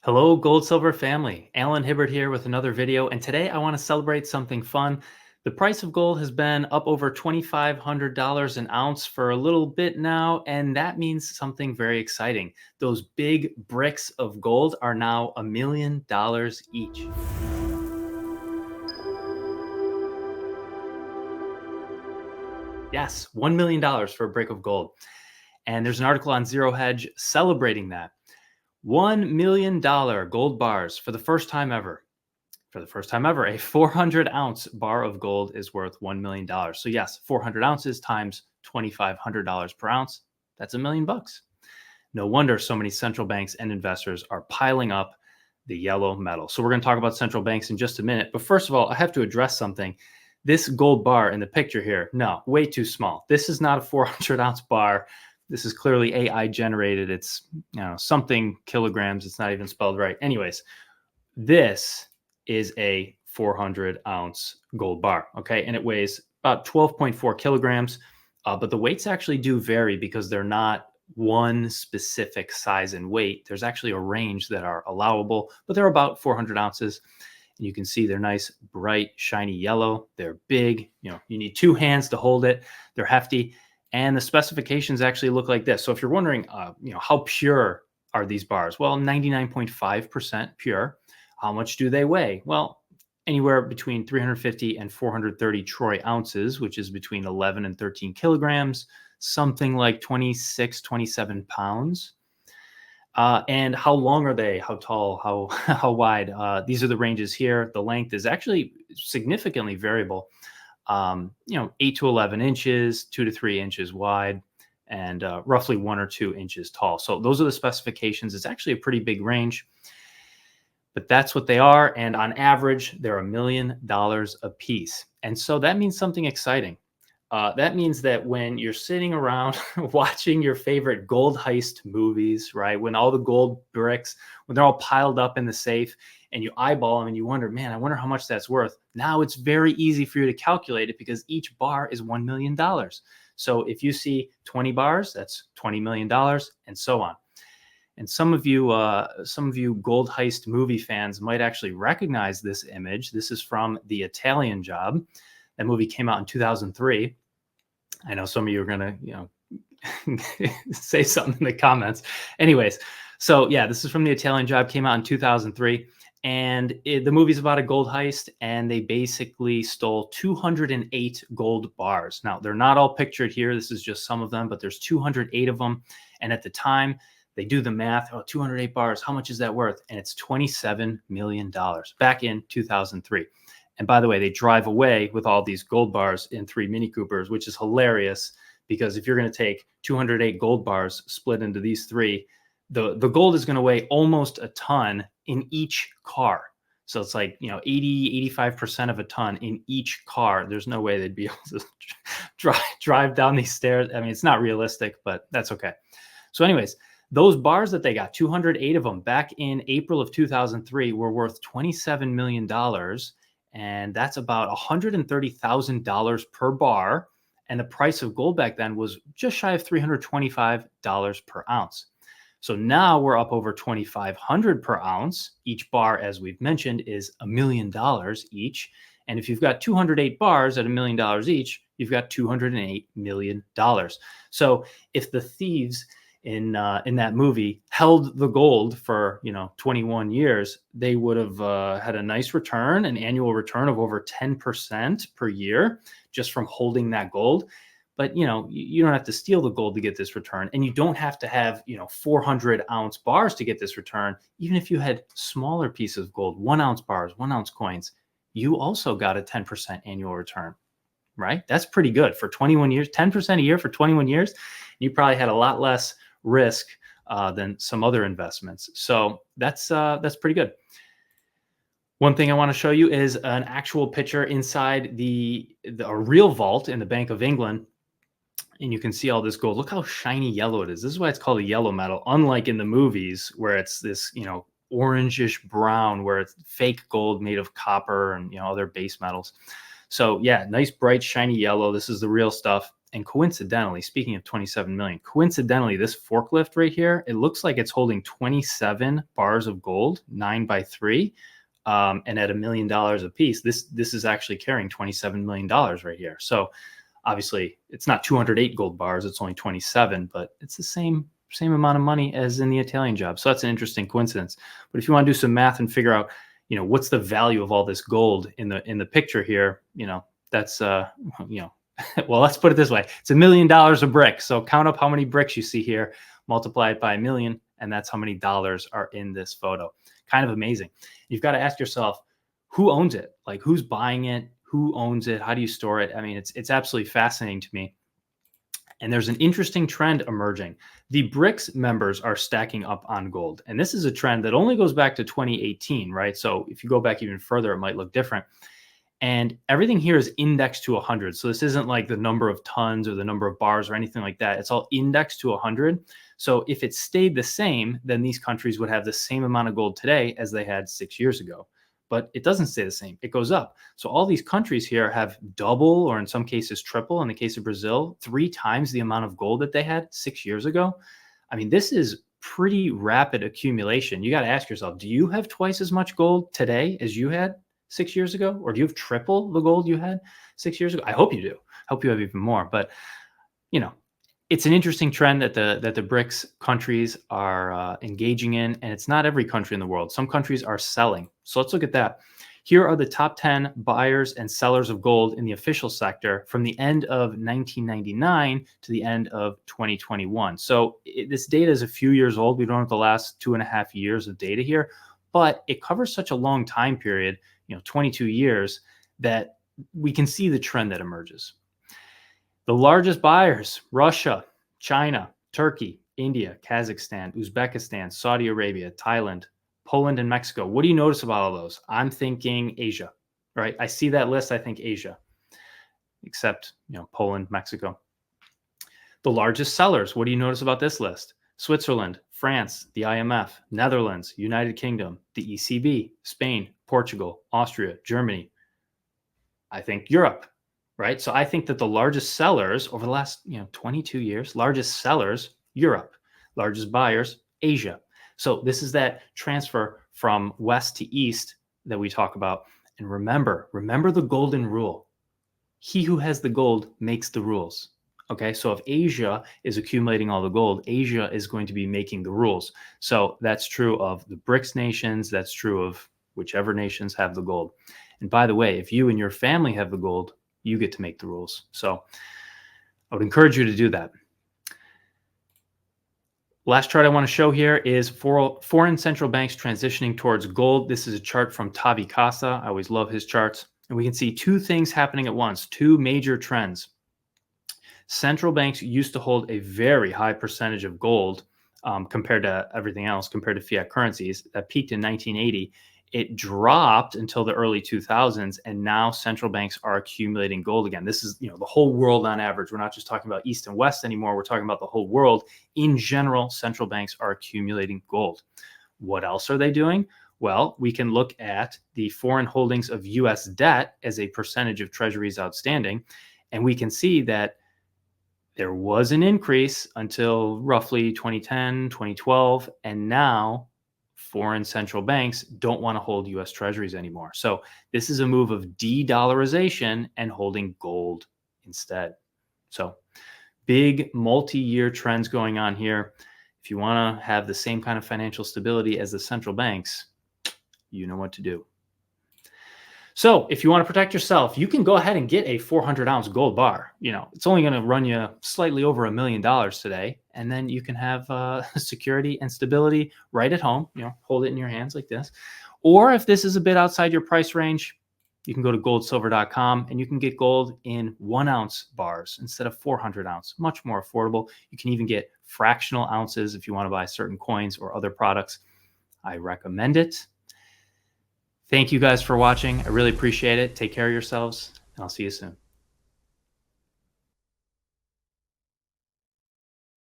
Hello, Gold Silver family. Alan Hibbert here with another video, and today I want to celebrate something fun. The price of gold has been up over $2,500 an ounce for a little bit now, and that means something very exciting. Those big bricks of gold are now $1 million each. Yes, $1 million for a brick of gold. And there's an article on Zero Hedge celebrating that. $1 million gold bars for the first time ever. For the first time ever, a 400-ounce bar of gold is worth $1 million. So yes, 400 ounces times $2,500 per ounce, that's $1 million. No wonder so many central banks and investors are piling up the yellow metal. So we're going to talk about central banks in just a minute. But first of all, I have to address something. This gold bar in the picture here, no, way too small. This is not a 400-ounce bar. This is clearly AI generated. It's something kilograms. It's not even spelled right. Anyways, this is a 400-ounce gold bar, okay? And it weighs about 12.4 kilograms, but the weights actually do vary because they're not one specific size and weight. There's actually a range that are allowable, but they're about 400 ounces. And you can see they're nice, bright, shiny yellow. They're big. You need two hands to hold it. They're hefty. And the specifications actually look like this. So if you're wondering, how pure are these bars? Well, 99.5% pure. How much do they weigh? Well, anywhere between 350 and 430 troy ounces, which is between 11 and 13 kilograms, something like 26, 27 pounds. And how long are they? How tall? How wide? These are the ranges here. The length is actually significantly variable. 8 to 11 inches, 2 to 3 inches wide, and roughly 1 or 2 inches tall. So those are the specifications. It's actually a pretty big range, but that's what they are. And on average, they're $1 million a piece. And so that means something exciting. That means that when you're sitting around watching your favorite gold heist movies, right? When all the gold bricks, when they're all piled up in the safe and you eyeball them and you wonder, man, I wonder how much that's worth. Now it's very easy for you to calculate it because each bar is $1 million. So if you see 20 bars, that's $20 million and so on. And some of you gold heist movie fans might actually recognize this image. This is from The Italian Job. That movie came out in 2003. I know some of you are going to, say something in the comments. Anyways, so yeah, this is from The Italian Job, came out in 2003. And the movie's about a gold heist, and they basically stole 208 gold bars. Now, they're not all pictured here. This is just some of them, but there's 208 of them. And at the time, they do the math. 208 bars, how much is that worth? And it's $27 million back in 2003. And by the way, they drive away with all these gold bars in 3 Mini Coopers, which is hilarious because if you're going to take 208 gold bars split into these 3, the gold is going to weigh almost a ton in each car. So it's like, 80, 85% of a ton in each car. There's no way they'd be able to drive down these stairs. I mean, it's not realistic, but that's okay. So anyways, those bars that they got, 208 of them back in April of 2003 were worth $27 million. And that's about $130,000 per bar. And the price of gold back then was just shy of $325 per ounce. So now we're up over $2,500 per ounce. Each bar, as we've mentioned, is $1 million each. And if you've got 208 bars at $1 million each, you've got $208 million. So if the thieves in that movie held the gold for 21 years, they would have had a nice return, an annual return of over 10% per year just from holding that gold. But you don't have to steal the gold to get this return, and you don't have to have 400-ounce bars to get this return. Even if you had smaller pieces of gold, 1-ounce bars, 1-ounce coins, you also got a 10% annual return. Right? That's pretty good for 21 years, 10% a year for 21 years. You probably had a lot less risk than some other investments. So that's pretty good. One thing I want to show you is an actual picture inside a real vault in the Bank of England. And you can see all this gold. Look how shiny yellow it is. This is why it's called a yellow metal, unlike in the movies where it's this, orangish brown, where it's fake gold made of copper and, other base metals. So yeah, nice, bright, shiny yellow. This is the real stuff. And coincidentally, speaking of 27 million, coincidentally, this forklift right here, it looks like it's holding 27 bars of gold, 9x3. And at $1 million a piece, this is actually carrying $27 million right here. So obviously it's not 208 gold bars, it's only 27, but it's the same amount of money as in the Italian job. So that's an interesting coincidence. But if you want to do some math and figure out, what's the value of all this gold in the picture here, that's well, let's put it this way. It's $1 million a brick. So count up how many bricks you see here, multiply it by 1 million, and that's how many dollars are in this photo. Kind of amazing. You've got to ask yourself, who owns it? Like, who's buying it? Who owns it? How do you store it? I mean, it's absolutely fascinating to me. And there's an interesting trend emerging. The BRICS members are stacking up on gold. And this is a trend that only goes back to 2018, right? So if you go back even further, it might look different. And everything here is indexed to 100. So this isn't like the number of tons or the number of bars or anything like that. It's all indexed to 100. So if it stayed the same, then these countries would have the same amount of gold today as they had 6 years ago. But it doesn't stay the same. It goes up. So all these countries here have double, or in some cases triple, in the case of Brazil, 3 times the amount of gold that they had 6 years ago. I mean, this is pretty rapid accumulation. You got to ask yourself, do you have twice as much gold today as you had 6 years ago? Or do you have triple the gold you had 6 years ago? I hope you do. I hope you have even more. But, it's an interesting trend that the BRICS countries are engaging in, and it's not every country in the world. Some countries are selling. So let's look at that. Here are the top 10 buyers and sellers of gold in the official sector from the end of 1999 to the end of 2021. So this data is a few years old. We don't have the last 2.5 years of data here, but it covers such a long time period, 22 years, that we can see the trend that emerges. The largest buyers: Russia, China, Turkey, India, Kazakhstan, Uzbekistan, Saudi Arabia, Thailand, Poland, and Mexico. What do you notice about all those? I'm thinking Asia, right? I see that list, I think Asia, except, Poland, Mexico. The largest sellers, what do you notice about this list? Switzerland, France, the IMF, Netherlands, United Kingdom, the ECB, Spain, Portugal, Austria, Germany. I think Europe. Right. So I think that the largest sellers over the last, 22 years, largest sellers, Europe, largest buyers, Asia. So this is that transfer from west to east that we talk about. And remember the golden rule. He who has the gold makes the rules. Okay. So if Asia is accumulating all the gold, Asia is going to be making the rules. So that's true of the BRICS nations. That's true of whichever nations have the gold. And by the way, if you and your family have the gold, you get to make the rules. So I would encourage you to do that. Last chart I want to show here is foreign central banks transitioning towards gold. This is a chart from Tavi Casa. I always love his charts. And we can see 2 things happening at once, 2 major trends. Central banks used to hold a very high percentage of gold compared to everything else, compared to fiat currencies. That peaked in 1980. It dropped until the early 2000s, and now central banks are accumulating gold again. This is, the whole world on average. We're not just talking about East and West anymore. We're talking about the whole world. In general, central banks are accumulating gold. What else are they doing? Well, we can look at the foreign holdings of U.S. debt as a percentage of treasuries outstanding, and we can see that there was an increase until roughly 2010, 2012, and now foreign central banks don't want to hold U.S. treasuries anymore. So this is a move of de-dollarization and holding gold instead. So big multi-year trends going on here. If you want to have the same kind of financial stability as the central banks, you know what to do. So if you want to protect yourself, you can go ahead and get a 400-ounce gold bar. It's only going to run you slightly over $1 million today. And then you can have security and stability right at home. Hold it in your hands like this. Or if this is a bit outside your price range, you can go to GoldSilver.com and you can get gold in 1-ounce bars instead of 400-ounce. Much more affordable. You can even get fractional ounces if you want to buy certain coins or other products. I recommend it. Thank you guys for watching. I really appreciate it. Take care of yourselves, and I'll see you soon.